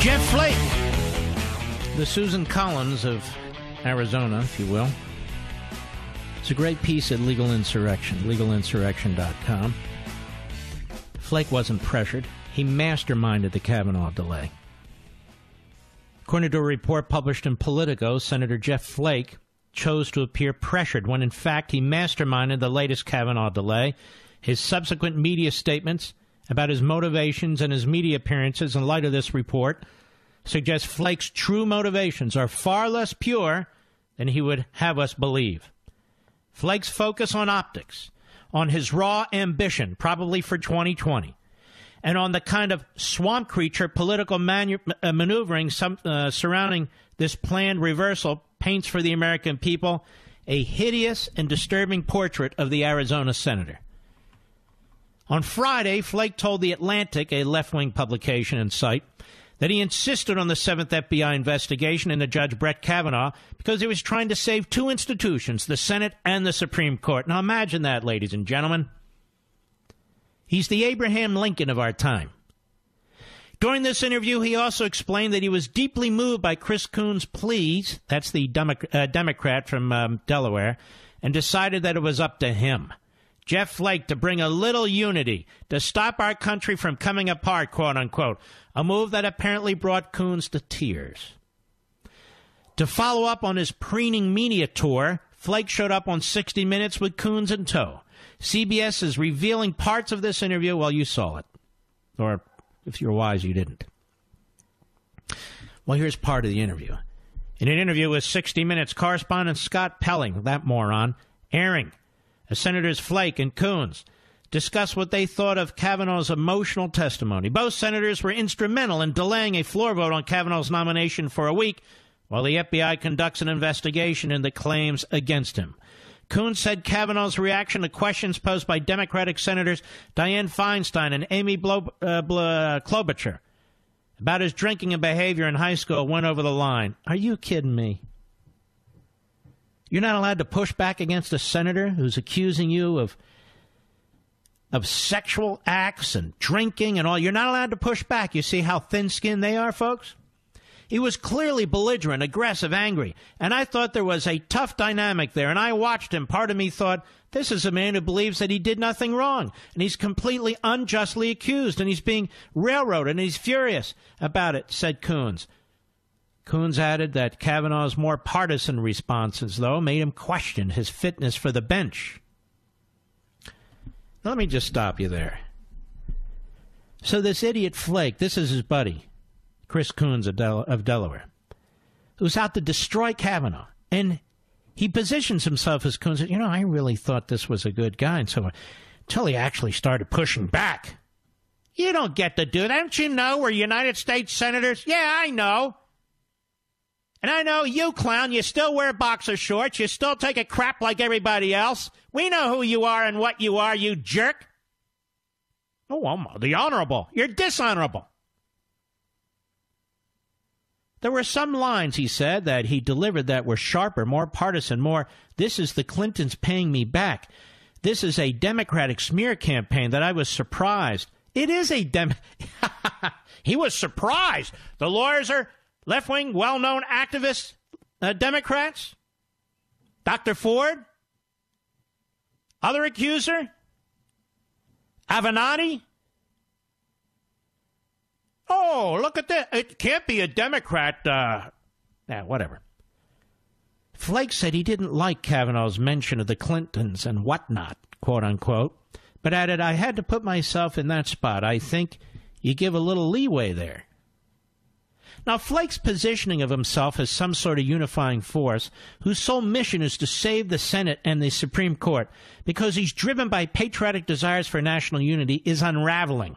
Jeff Flake, the Susan Collins of Arizona, if you will. It's a great piece at Legal Insurrection, legalinsurrection.com. Flake wasn't pressured. He masterminded the Kavanaugh delay. According to a report published in Politico, Senator Jeff Flake chose to appear pressured when, in fact, he masterminded the latest Kavanaugh delay. His subsequent media statements about his motivations and his media appearances in light of this report suggest Flake's true motivations are far less pure than he would have us believe. Flake's focus on optics, on his raw ambition, probably for 2020, and on the kind of swamp creature political maneuvering surrounding this planned reversal paints for the American people a hideous and disturbing portrait of the Arizona senator. On Friday, Flake told The Atlantic, a left-wing publication and site, that he insisted on the 7th FBI investigation into Judge Brett Kavanaugh because he was trying to save two institutions, the Senate and the Supreme Court. Now imagine that, ladies and gentlemen. He's the Abraham Lincoln of our time. During this interview, he also explained that he was deeply moved by Chris Coons' pleas, that's the Democrat from Delaware, and decided that it was up to him, Jeff Flake, to bring a little unity, to stop our country from coming apart, quote-unquote, a move that apparently brought Coons to tears. To follow up on his preening media tour, Flake showed up on 60 Minutes with Coons in tow. CBS is revealing parts of this interview. Well, you saw it. Or, if you're wise, you didn't. Well, here's part of the interview. In an interview with 60 Minutes correspondent Scott Pelling, that moron, airing Senators Flake and Coons discussed what they thought of Kavanaugh's emotional testimony. Both senators were instrumental in delaying a floor vote on Kavanaugh's nomination for a week while the FBI conducts an investigation into claims against him. Coons said Kavanaugh's reaction to questions posed by Democratic Senators Dianne Feinstein and Amy Klobuchar about his drinking and behavior in high school went over the line. Are you kidding me? You're not allowed to push back against a senator who's accusing you of sexual acts and drinking and all. You're not allowed to push back. You see how thin-skinned they are, folks? He was clearly belligerent, aggressive, angry, and I thought there was a tough dynamic there, and I watched him. Part of me thought, this is a man who believes that he did nothing wrong, and he's completely unjustly accused, and he's being railroaded, and he's furious about it, said Coons. Coons added that Kavanaugh's more partisan responses, though, made him question his fitness for the bench. Now, let me just stop you there. So this idiot Flake, this is his buddy, Chris Coons of Delaware, who's out to destroy Kavanaugh. And he positions himself as Coons. You know, I really thought this was a good guy. And so until he actually started pushing back. You don't get to do that. Don't you know we're United States senators? Yeah, I know. And I know you, clown, you still wear boxer shorts. You still take a crap like everybody else. We know who you are and what you are, you jerk. Oh, I'm the honorable. You're dishonorable. There were some lines, he said, that he delivered that were sharper, more partisan, more, this is the Clintons paying me back. This is a Democratic smear campaign that I was surprised. It is a He was surprised. The lawyers are left-wing, well-known activists, Democrats, Dr. Ford, other accuser, Avenatti. Oh, look at that. It can't be a Democrat. Whatever. Flake said he didn't like Kavanaugh's mention of the Clintons and whatnot, quote-unquote, but added, I had to put myself in that spot. I think you give a little leeway there. Now, Flake's positioning of himself as some sort of unifying force whose sole mission is to save the Senate and the Supreme Court because he's driven by patriotic desires for national unity is unraveling.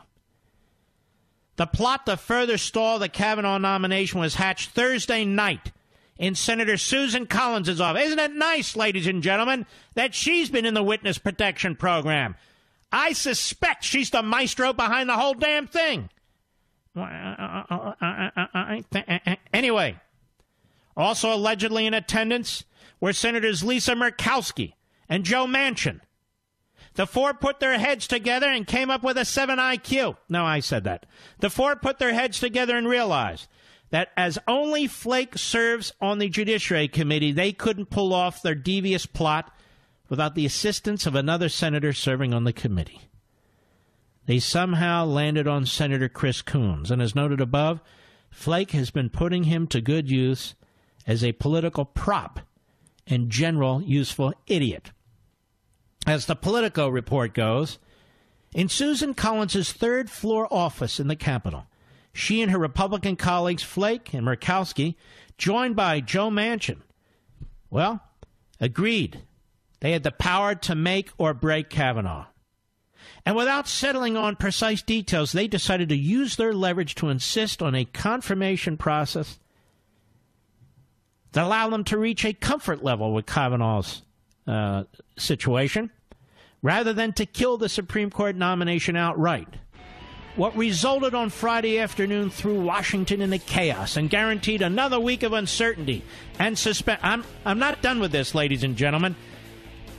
The plot to further stall the Kavanaugh nomination was hatched Thursday night in Senator Susan Collins' office. Isn't it nice, ladies and gentlemen, that she's been in the witness protection program? I suspect she's the maestro behind the whole damn thing. Anyway, also allegedly in attendance were Senators Lisa Murkowski and Joe Manchin. The four put their heads together and came up with a 7 IQ. No, I said that. The four put their heads together and realized that as only Flake serves on the Judiciary Committee, they couldn't pull off their devious plot without the assistance of another senator serving on the committee. They somehow landed on Senator Chris Coons, and as noted above, Flake has been putting him to good use as a political prop and general useful idiot. As the Politico report goes, in Susan Collins' third-floor office in the Capitol, she and her Republican colleagues Flake and Murkowski, joined by Joe Manchin, agreed they had the power to make or break Kavanaugh. And without settling on precise details, they decided to use their leverage to insist on a confirmation process that allowed them to reach a comfort level with Kavanaugh's situation, rather than to kill the Supreme Court nomination outright. What resulted on Friday afternoon threw Washington into chaos and guaranteed another week of uncertainty and suspense. I'm not done with this, ladies and gentlemen.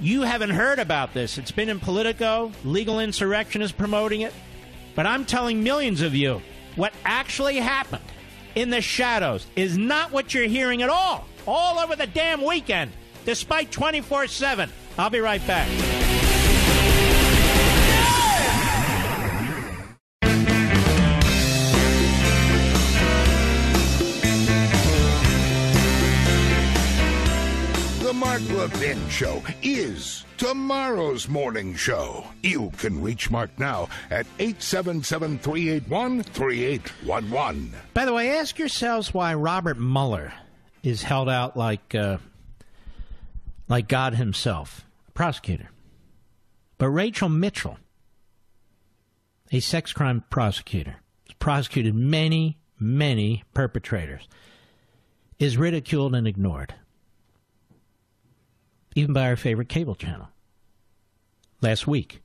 You haven't heard about this. It's been in Politico. Legal Insurrection is promoting it. But I'm telling millions of you, what actually happened in the shadows is not what you're hearing at all over the damn weekend, despite 24/7. I'll be right back. The Mark Levin Show is tomorrow's morning show. You can reach Mark now at 877-381-3811. By the way, ask yourselves why Robert Mueller is held out like God himself, a prosecutor. But Rachel Mitchell, a sex crime prosecutor, has prosecuted many, many perpetrators, is ridiculed and ignored, even by our favorite cable channel, last week,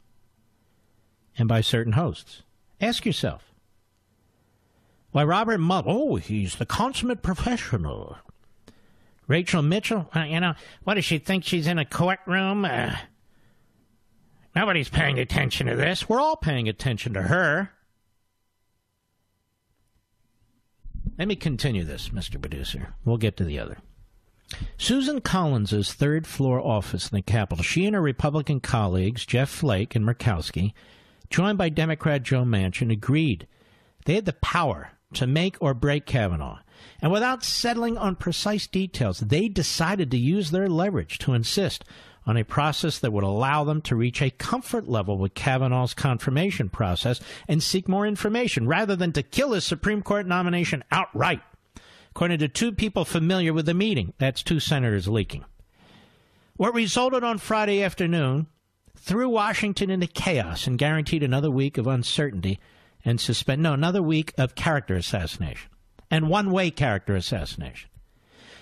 and by certain hosts. Ask yourself, why Robert Mueller, he's the consummate professional. Rachel Mitchell, what does she think, she's in a courtroom? Nobody's paying attention to this. We're all paying attention to her. Let me continue this, Mr. Producer. We'll get to the other. Susan Collins' third-floor office in the Capitol, she and her Republican colleagues, Jeff Flake and Murkowski, joined by Democrat Joe Manchin, agreed they had the power to make or break Kavanaugh. And without settling on precise details, they decided to use their leverage to insist on a process that would allow them to reach a comfort level with Kavanaugh's confirmation process and seek more information, rather than to kill his Supreme Court nomination outright. According to two people familiar with the meeting, that's two senators leaking. What resulted on Friday afternoon threw Washington into chaos and guaranteed another week of uncertainty and another week of character assassination and one-way character assassination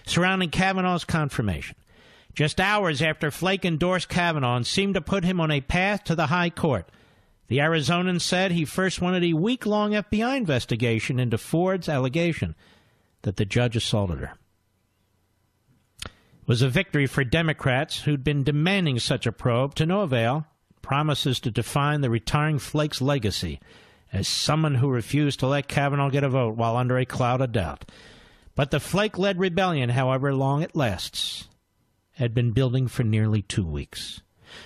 surrounding Kavanaugh's confirmation. Just hours after Flake endorsed Kavanaugh and seemed to put him on a path to the high court, the Arizonan said he first wanted a week-long FBI investigation into Ford's allegation that the judge assaulted her. It was a victory for Democrats who'd been demanding such a probe, to no avail. Promises to define the retiring Flake's legacy as someone who refused to let Kavanaugh get a vote while under a cloud of doubt. But the Flake-led rebellion, however long it lasts, had been building for nearly 2 weeks.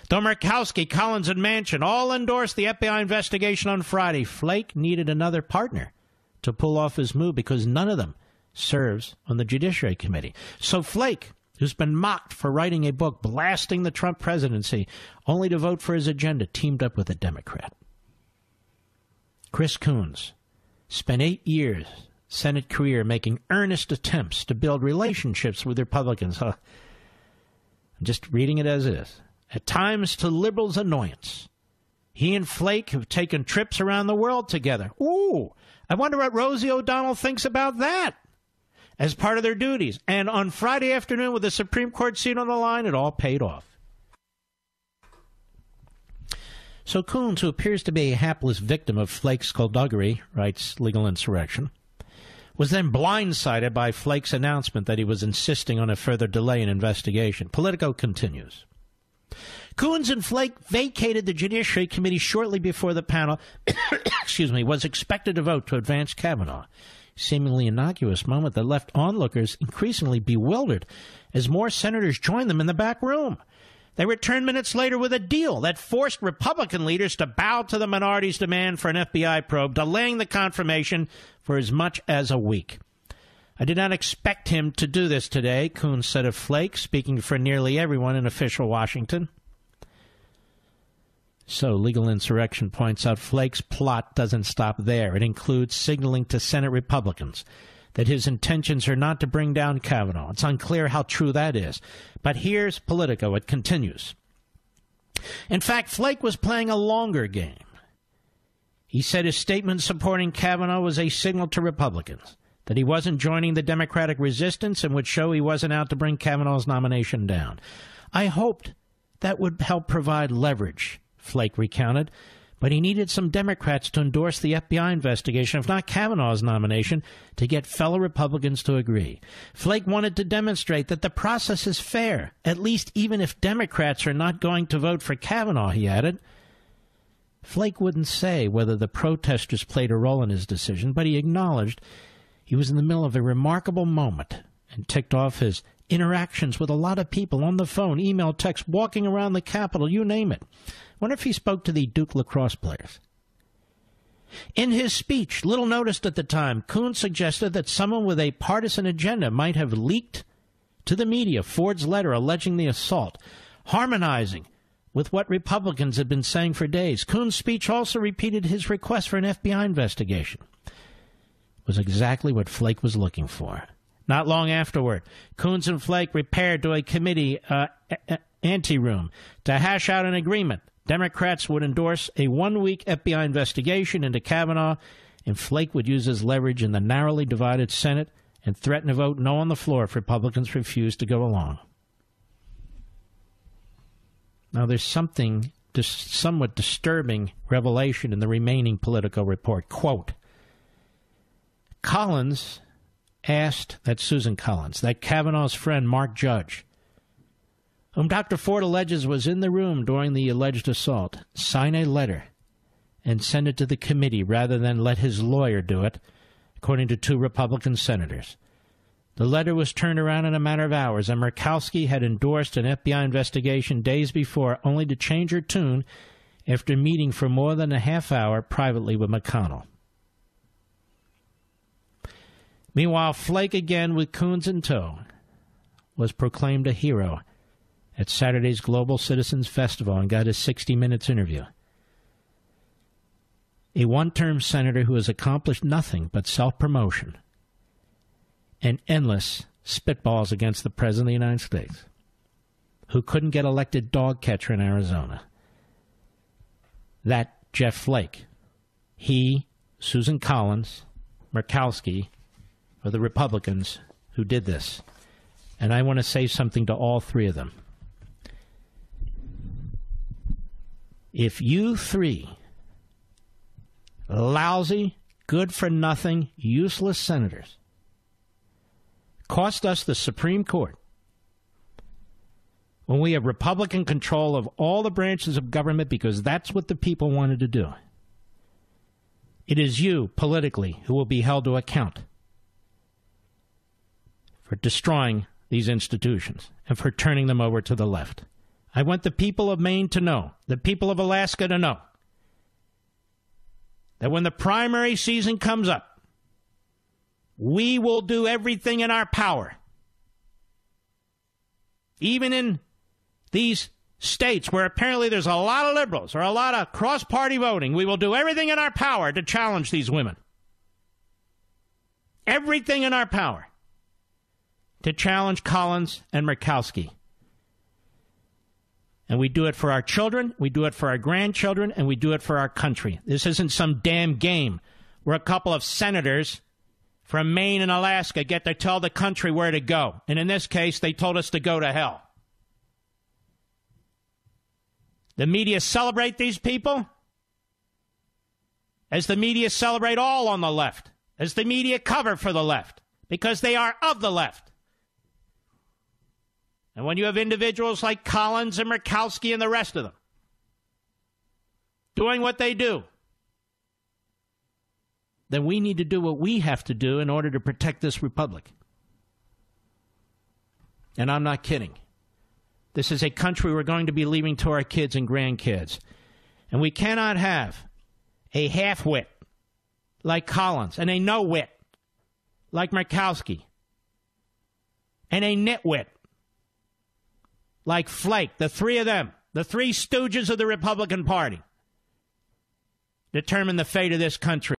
Though Murkowski, Collins, and Manchin all endorsed the FBI investigation on Friday, Flake needed another partner to pull off his move because none of them serves on the Judiciary Committee. So Flake, who's been mocked for writing a book blasting the Trump presidency, only to vote for his agenda, teamed up with a Democrat. Chris Coons spent 8 years Senate career making earnest attempts to build relationships with Republicans. I'm just reading it as is. At times to liberals' annoyance. He and Flake have taken trips around the world together. Ooh, I wonder what Rosie O'Donnell thinks about that as part of their duties. And on Friday afternoon, with the Supreme Court seat on the line, it all paid off. So Coons, who appears to be a hapless victim of Flake's skullduggery, writes Legal Insurrection, was then blindsided by Flake's announcement that he was insisting on a further delay in investigation. Politico continues. Coons and Flake vacated the Judiciary Committee shortly before the panel was expected to vote to advance Kavanaugh. Seemingly innocuous moment that left onlookers increasingly bewildered as more senators joined them in the back room. They returned minutes later with a deal that forced Republican leaders to bow to the minority's demand for an FBI probe, delaying the confirmation for as much as a week. I did not expect him to do this today, Coons said of Flake, speaking for nearly everyone in official Washington. So, Legal Insurrection points out Flake's plot doesn't stop there. It includes signaling to Senate Republicans that his intentions are not to bring down Kavanaugh. It's unclear how true that is. But here's Politico. It continues. In fact, Flake was playing a longer game. He said his statement supporting Kavanaugh was a signal to Republicans that he wasn't joining the Democratic resistance and would show he wasn't out to bring Kavanaugh's nomination down. I hoped that would help provide leverage, Flake recounted, but he needed some Democrats to endorse the FBI investigation, if not Kavanaugh's nomination, to get fellow Republicans to agree. Flake wanted to demonstrate that the process is fair, at least even if Democrats are not going to vote for Kavanaugh, he added. Flake wouldn't say whether the protesters played a role in his decision, but he acknowledged he was in the middle of a remarkable moment and ticked off his interactions with a lot of people on the phone, email, text, walking around the Capitol, you name it. Wonder if he spoke to the Duke lacrosse players. In his speech, little noticed at the time, Coons suggested that someone with a partisan agenda might have leaked to the media Ford's letter alleging the assault, harmonizing with what Republicans had been saying for days. Coons' speech also repeated his request for an FBI investigation. It was exactly what Flake was looking for. Not long afterward, Coons and Flake repaired to a committee anteroom to hash out an agreement. Democrats would endorse a one-week FBI investigation into Kavanaugh, and Flake would use his leverage in the narrowly divided Senate and threaten to vote no on the floor if Republicans refused to go along. Now, there's something somewhat disturbing revelation in the remaining Politico report. Quote, Collins asked, that's Susan Collins, that Kavanaugh's friend Mark Judge, whom Dr. Ford alleges was in the room during the alleged assault, sign a letter and send it to the committee rather than let his lawyer do it, according to two Republican senators. The letter was turned around in a matter of hours, and Murkowski had endorsed an FBI investigation days before, only to change her tune after meeting for more than a half hour privately with McConnell. Meanwhile, Flake, again with Coons in tow, was proclaimed a hero at Saturday's Global Citizens Festival and got his 60 Minutes interview. A one-term senator who has accomplished nothing but self-promotion and endless spitballs against the President of the United States, who couldn't get elected dog catcher in Arizona. That Jeff Flake. He, Susan Collins, Murkowski, are the Republicans who did this. And I want to say something to all three of them. If you three lousy, good-for-nothing, useless senators cost us the Supreme Court when we have Republican control of all the branches of government because that's what the people wanted to do, it is you, politically, who will be held to account for destroying these institutions and for turning them over to the left. I want the people of Maine to know, the people of Alaska to know, that when the primary season comes up, we will do everything in our power, even in these states where apparently there's a lot of liberals or a lot of cross-party voting. We will do everything in our power to challenge these women. Everything in our power to challenge Collins and Murkowski. And we do it for our children, we do it for our grandchildren, and we do it for our country. This isn't some damn game where a couple of senators from Maine and Alaska get to tell the country where to go. And in this case, they told us to go to hell. The media celebrate these people as the media celebrate all on the left, as the media cover for the left, because they are of the left. And when you have individuals like Collins and Murkowski and the rest of them doing what they do, then we need to do what we have to do in order to protect this republic. And I'm not kidding. This is a country we're going to be leaving to our kids and grandkids. And we cannot have a half-wit like Collins and a no-wit like Murkowski and a nitwit like Flake, the three of them, the three stooges of the Republican Party, determine the fate of this country.